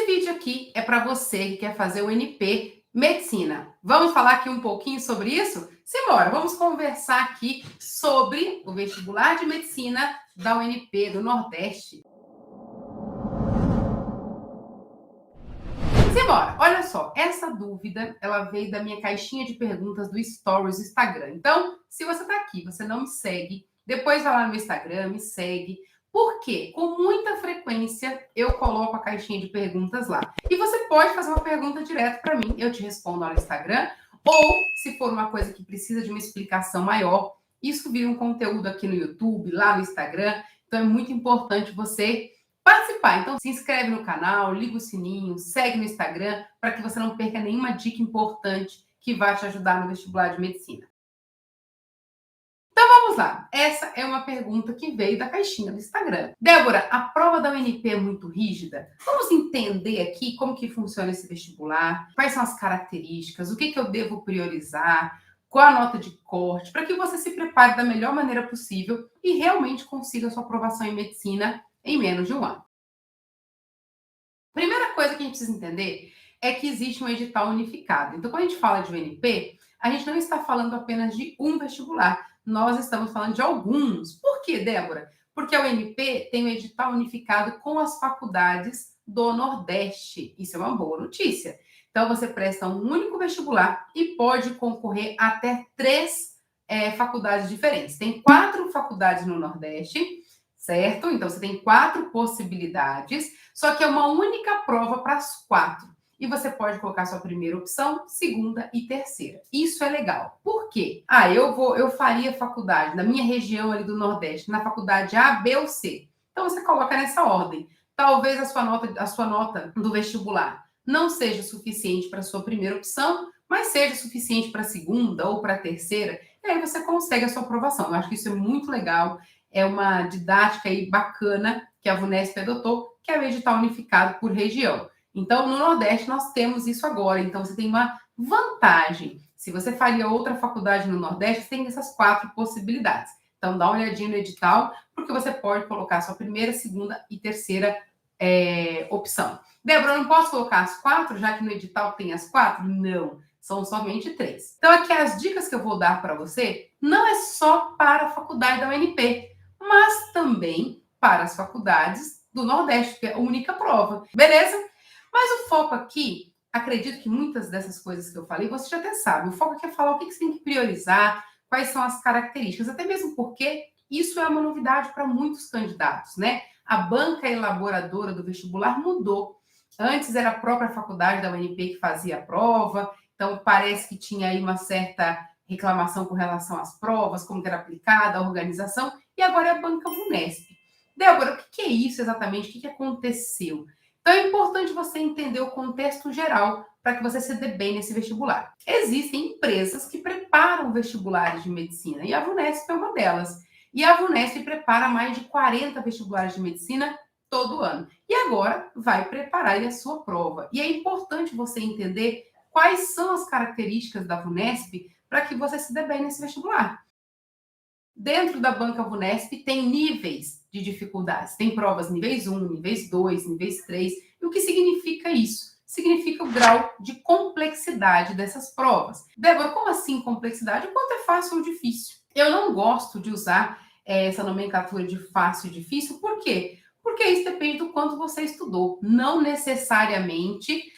vídeo aqui é para você que quer fazer o NP Medicina. Vamos falar aqui um pouquinho sobre isso? Simbora, vamos conversar aqui sobre o vestibular de medicina da UNP do Nordeste. Simbora, olha só, essa dúvida, ela veio da minha caixinha de perguntas do Stories do Instagram. Então, se você tá aqui, você não me segue, depois vai lá no meu Instagram, me segue. Por quê? Com muita frequência eu coloco a caixinha de perguntas lá. E você pode fazer uma pergunta direto para mim, eu te respondo lá no Instagram. Ou, se for uma coisa que precisa de uma explicação maior, isso vira um conteúdo aqui no YouTube, lá no Instagram. Então, é muito importante você participar. Então, se inscreve no canal, liga o sininho, segue no Instagram, para que você não perca nenhuma dica importante que vai te ajudar no vestibular de medicina. Então, vamos lá. Essa é uma pergunta que veio da caixinha do Instagram. Débora, a prova da UNP é muito rígida? Vamos entender aqui como que funciona esse vestibular, quais são as características, o que eu devo priorizar, qual a nota de corte, para que você se prepare da melhor maneira possível e realmente consiga a sua aprovação em medicina em menos de um ano. Primeira coisa que a gente precisa entender é que existe um edital unificado. Então, quando a gente fala de UNP, a gente não está falando apenas de um vestibular, nós estamos falando de alguns. Por quê, Débora? Porque a UNP tem um edital unificado com as faculdades do Nordeste. Isso é uma boa notícia. Então, você presta um único vestibular e pode concorrer até três faculdades diferentes. Tem 4 faculdades no Nordeste, certo? Então, você tem 4 possibilidades, só que é uma única prova para as 4. E você pode colocar sua primeira opção, segunda e terceira. Isso é legal. Por quê? Eu faria faculdade na minha região ali do Nordeste, na faculdade A, B ou C. Então, você coloca nessa ordem. Talvez a sua nota do vestibular não seja suficiente para a sua primeira opção, mas seja suficiente para a segunda ou para a terceira. E aí você consegue a sua aprovação. Eu acho que isso é muito legal. É uma didática aí bacana que a VUNESP adotou, que é o edital unificado por região. Então, no Nordeste, nós temos isso agora. Então, você tem uma vantagem. Se você faria outra faculdade no Nordeste, você tem essas 4 possibilidades. Então, dá uma olhadinha no edital, porque você pode colocar sua primeira, segunda e terceira opção. Débora, eu não posso colocar as 4, já que no edital tem as 4? Não, são somente 3. Então, aqui as dicas que eu vou dar para você não é só para a faculdade da UNP, mas também para as faculdades do Nordeste, que é a única prova. Beleza? Mas o foco aqui, acredito que muitas dessas coisas que eu falei, você já até sabe. O foco aqui é falar o que você tem que priorizar, quais são as características, até mesmo porque isso é uma novidade para muitos candidatos, né? A banca elaboradora do vestibular mudou. Antes era a própria faculdade da UNP que fazia a prova, então parece que tinha aí uma certa reclamação com relação às provas, como que era aplicada, a organização, e agora é a banca VUNESP. Débora, o que é isso exatamente? O que aconteceu? Então é importante você entender o contexto geral para que você se dê bem nesse vestibular. Existem empresas que preparam vestibulares de medicina e a VUNESP é uma delas. E a VUNESP prepara mais de 40 vestibulares de medicina todo ano. E agora vai preparar a sua prova. E é importante você entender quais são as características da VUNESP para que você se dê bem nesse vestibular. Dentro da banca VUNESP tem níveis de dificuldades. Tem provas níveis 1, níveis 2, níveis 3. E o que significa isso? Significa o grau de complexidade dessas provas. Débora, como assim complexidade? O quanto é fácil ou difícil? Eu não gosto de usar essa nomenclatura de fácil e difícil. Por quê? Porque isso depende do quanto você estudou. Não necessariamente,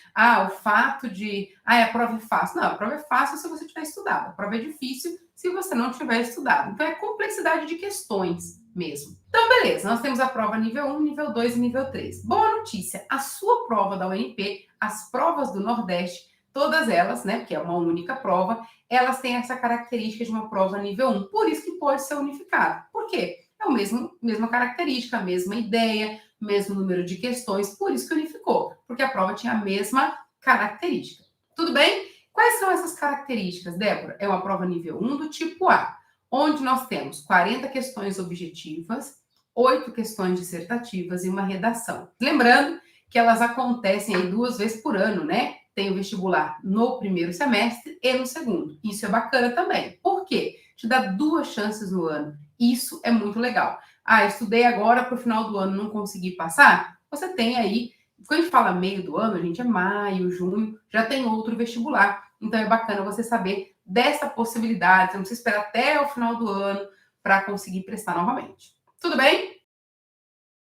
o fato de, a prova é fácil. Não, a prova é fácil se você tiver estudado. A prova é difícil se você não tiver estudado. Então, é complexidade de questões mesmo. Então, beleza, nós temos a prova nível 1, nível 2 e nível 3. Boa notícia, a sua prova da UNP, as provas do Nordeste, todas elas, né, porque é uma única prova, elas têm essa característica de uma prova nível 1. Por isso que pode ser unificado. Por quê? É a mesma característica, a mesma ideia, mesmo número de questões, por isso que unificou, porque a prova tinha a mesma característica. Tudo bem? Quais são essas características, Débora? É uma prova nível 1 do tipo A, onde nós temos 40 questões objetivas, 8 questões dissertativas e uma redação. Lembrando que elas acontecem aí 2 vezes por ano, né? Tem o vestibular no primeiro semestre e no segundo. Isso é bacana também. Por quê? Te dá 2 chances no ano. Isso é muito legal. Estudei agora para o final do ano, não consegui passar? Você tem aí Quando a gente fala meio do ano, a gente é maio, junho, já tem outro vestibular. Então é bacana você saber dessa possibilidade. Você não precisa esperar até o final do ano para conseguir prestar novamente. Tudo bem?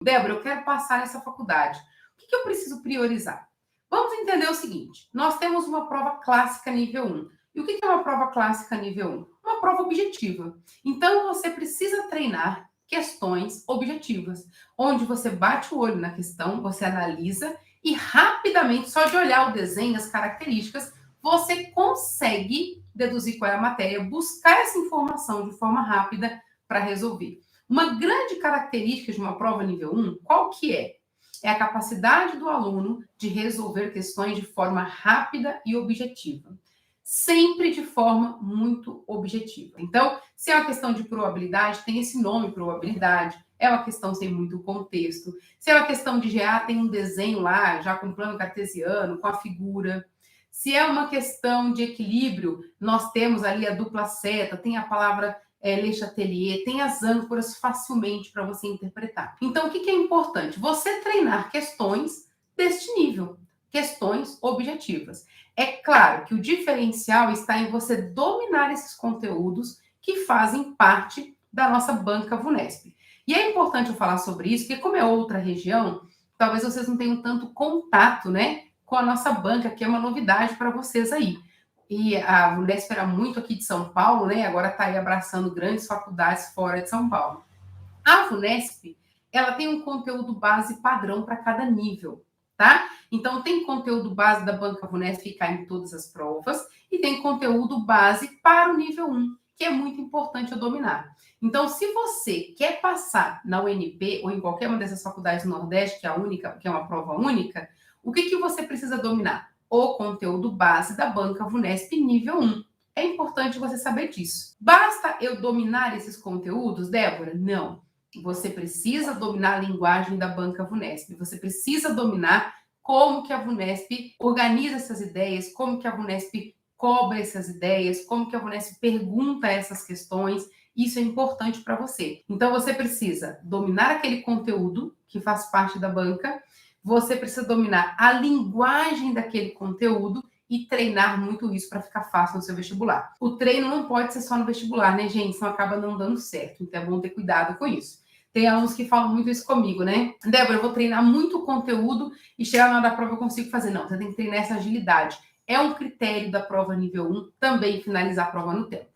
Débora, eu quero passar nessa faculdade. O que eu preciso priorizar? Vamos entender o seguinte: nós temos uma prova clássica nível 1. E o que é uma prova clássica nível 1? Uma prova objetiva. Então, você precisa treinar questões objetivas, onde você bate o olho na questão, você analisa e rapidamente, só de olhar o desenho, as características, você consegue deduzir qual é a matéria, buscar essa informação de forma rápida para resolver. Uma grande característica de uma prova nível 1, qual que é? É a capacidade do aluno de resolver questões de forma rápida e objetiva. Sempre de forma muito objetiva. Então, se é uma questão de probabilidade, tem esse nome, probabilidade. É uma questão sem muito contexto. Se é uma questão de GA, tem um desenho lá, já com plano cartesiano, com a figura. Se é uma questão de equilíbrio, nós temos ali a dupla seta, tem a palavra Le Chatelier, tem as âncoras facilmente para você interpretar. Então, o que é importante? Você treinar questões deste nível, questões objetivas. É claro que o diferencial está em você dominar esses conteúdos que fazem parte da nossa banca VUNESP. E é importante eu falar sobre isso, porque como é outra região, talvez vocês não tenham tanto contato, né, com a nossa banca, que é uma novidade para vocês aí. E a VUNESP era muito aqui de São Paulo, né? Agora está aí abraçando grandes faculdades fora de São Paulo. A VUNESP, ela tem um conteúdo base padrão para cada nível, tá? Então, tem conteúdo base da banca VUNESP que cai em todas as provas e tem conteúdo base para o nível 1, que é muito importante eu dominar. Então, se você quer passar na UNP ou em qualquer uma dessas faculdades do Nordeste, que é a única, que é uma prova única, o que você precisa dominar? O conteúdo base da banca VUNESP nível 1. É importante você saber disso. Basta eu dominar esses conteúdos, Débora? Não. Você precisa dominar a linguagem da banca VUNESP. Você precisa dominar como que a VUNESP organiza essas ideias, como que a VUNESP cobra essas ideias, como que a VUNESP pergunta essas questões. Isso é importante para você. Então, você precisa dominar aquele conteúdo que faz parte da banca, você precisa dominar a linguagem daquele conteúdo e treinar muito isso para ficar fácil no seu vestibular. O treino não pode ser só no vestibular, né, gente? Senão acaba não dando certo. Então é bom ter cuidado com isso. Tem alunos que falam muito isso comigo, né? Débora, eu vou treinar muito conteúdo e chegar na hora da prova eu consigo fazer. Não, você tem que treinar essa agilidade. É um critério da prova nível 1 também finalizar a prova no tempo.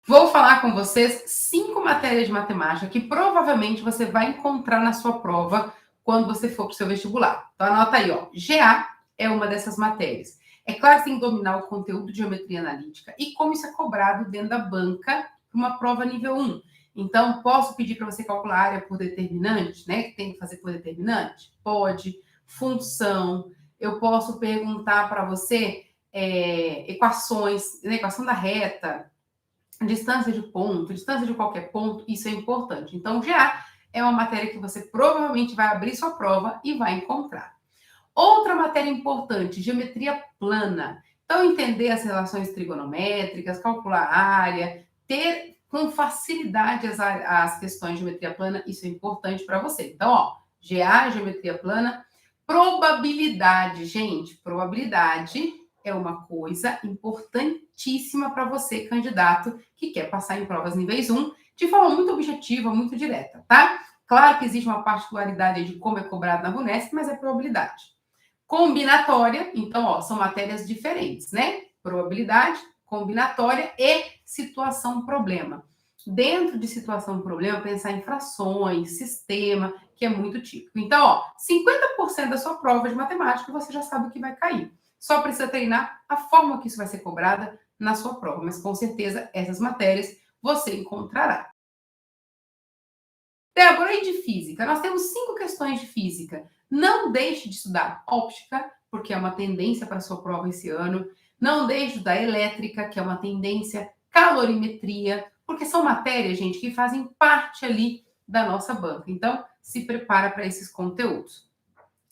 Vou falar com vocês 5 matérias de matemática que provavelmente você vai encontrar na sua prova quando você for para o seu vestibular. Então anota aí, ó. GA é uma dessas matérias. É claro que tem que dominar o conteúdo de geometria analítica e como isso é cobrado dentro da banca para uma prova nível 1. Então, posso pedir para você calcular a área por determinante, né? Que tem que fazer por determinante? Pode. Função. Eu posso perguntar para você equações, né? Equação da reta, distância de ponto, distância de qualquer ponto, isso é importante. Então, GA é uma matéria que você provavelmente vai abrir sua prova e vai encontrar. Outra matéria importante, geometria plana. Então, entender as relações trigonométricas, calcular a área, ter com facilidade as questões de geometria plana, isso é importante para você. Então, ó, GA, geometria plana, probabilidade, gente, probabilidade é uma coisa importantíssima para você, candidato, que quer passar em provas níveis 1, de forma muito objetiva, muito direta, tá? Claro que existe uma particularidade de como é cobrado na VUNESP, mas é probabilidade. Combinatória, então, ó, são matérias diferentes, né? Probabilidade, combinatória e situação-problema. Dentro de situação-problema, pensar em frações, sistema, que é muito típico. Então, ó, 50% da sua prova de matemática você já sabe o que vai cair. Só precisa treinar a forma que isso vai ser cobrada na sua prova, mas com certeza essas matérias você encontrará. Débora, e de física? Nós temos 5 questões de física. Não deixe de estudar óptica, porque é uma tendência para a sua prova esse ano. Não deixe de estudar elétrica, que é uma tendência, calorimetria, porque são matérias, gente, que fazem parte ali da nossa banca. Então, se prepara para esses conteúdos.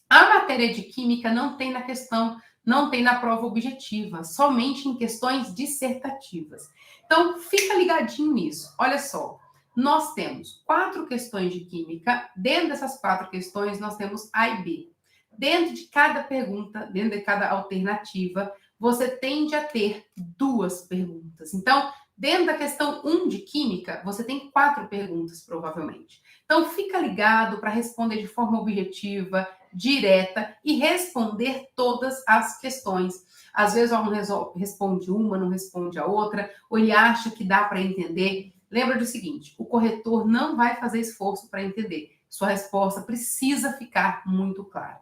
A matéria de química não tem na questão, não tem na prova objetiva, somente em questões dissertativas. Então, fica ligadinho nisso. Olha só, Nós temos 4 questões de química. Dentro dessas 4 questões, nós temos A e B. Dentro de cada pergunta, dentro de cada alternativa, você tende a ter 2 perguntas. Então, dentro da questão 1 de química, você tem 4 perguntas, provavelmente. Então, fica ligado para responder de forma objetiva, direta e responder todas as questões. Às vezes, o aluno responde uma, não responde a outra, ou ele acha que dá para entender. Lembra do seguinte: o corretor não vai fazer esforço para entender. Sua resposta precisa ficar muito clara.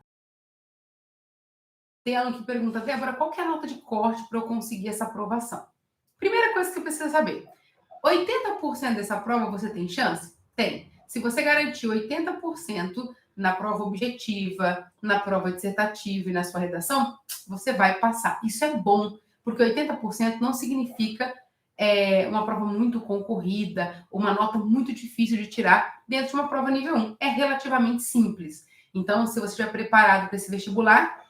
Tem aluno que pergunta, Débora, qual que é a nota de corte para eu conseguir essa aprovação? Primeira coisa que você precisa saber: 80% dessa prova você tem chance? Tem. Se você garantir 80% na prova objetiva, na prova dissertativa e na sua redação, você vai passar. Isso é bom, porque 80% não significa uma prova muito concorrida, uma nota muito difícil de tirar dentro de uma prova nível 1. É relativamente simples. Então, se você estiver preparado para esse vestibular,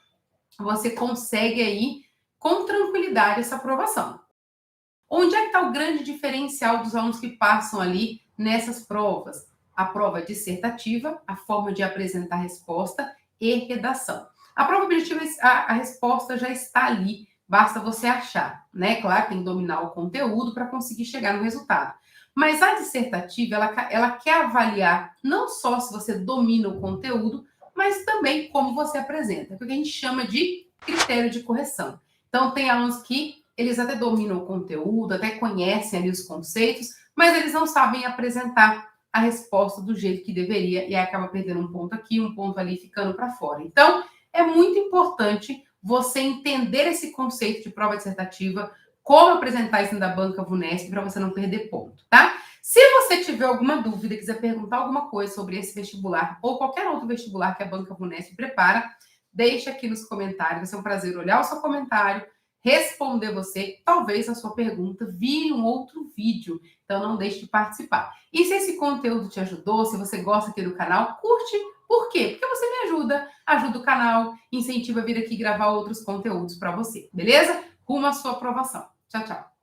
você consegue aí, com tranquilidade, essa aprovação. Onde é que está o grande diferencial dos alunos que passam ali nessas provas? A prova dissertativa, a forma de apresentar a resposta e redação. A prova objetiva, a resposta já está ali, basta você achar, né? Claro, tem que dominar o conteúdo para conseguir chegar no resultado. Mas a dissertativa, ela quer avaliar não só se você domina o conteúdo, mas também como você apresenta, o que a gente chama de critério de correção. Então, tem alunos que eles até dominam o conteúdo, até conhecem ali os conceitos, mas eles não sabem apresentar a resposta do jeito que deveria e aí acaba perdendo um ponto aqui, um ponto ali, ficando para fora. Então, é muito importante você entender esse conceito de prova dissertativa, como apresentar isso da banca VUNESP para você não perder ponto, tá? Se você tiver alguma dúvida, quiser perguntar alguma coisa sobre esse vestibular ou qualquer outro vestibular que a banca VUNESP prepara, deixa aqui nos comentários. Vai ser um prazer olhar o seu comentário, responder você, talvez a sua pergunta vire um outro vídeo. Então, não deixe de participar. E se esse conteúdo te ajudou, se você gosta aqui do canal, curte. Por quê? Porque você me ajuda o canal, incentiva a vir aqui gravar outros conteúdos para você, beleza? Rumo à sua aprovação. Tchau, tchau.